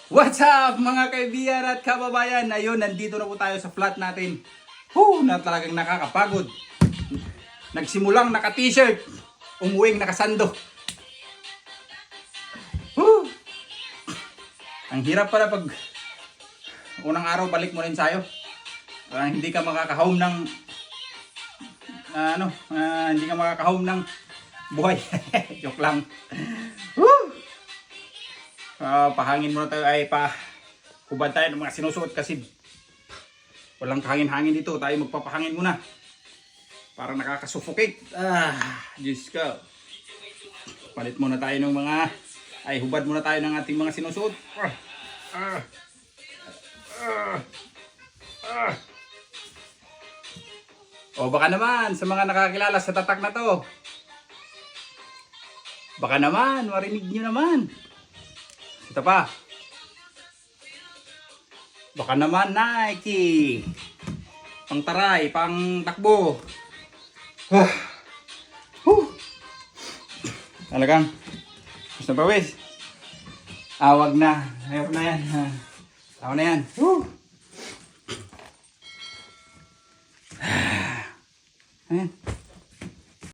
What's up mga kaibigan at kababayan? Ayun, nandito na po tayo sa flat natin. Na talagang nakakapagod. Nagsimulang naka-t-shirt, umuwing nakasando. Ang hirap pala pag unang araw balik mo rin sa'yo. Hindi ka makaka-home ng hindi ka makaka-home ng buhay. Joke lang. Pahangin muna tayo ay hubad tayo ng mga sinusuot kasi walang kahangin-hangin dito. Tayo magpapahangin muna. Parang nakakasuffocate. Diyos ko. Palit muna tayo ng hubad muna tayo ng ating mga sinusuot. O baka naman sa mga nakakilala sa tatak na to. Baka naman, marinig nyo naman. Ito pa. Baka naman Nike. Pang taray, pang takbo. Talagang. Gusto pa wes? Wag na. Ayok na yan. Tama na yan. Ayan.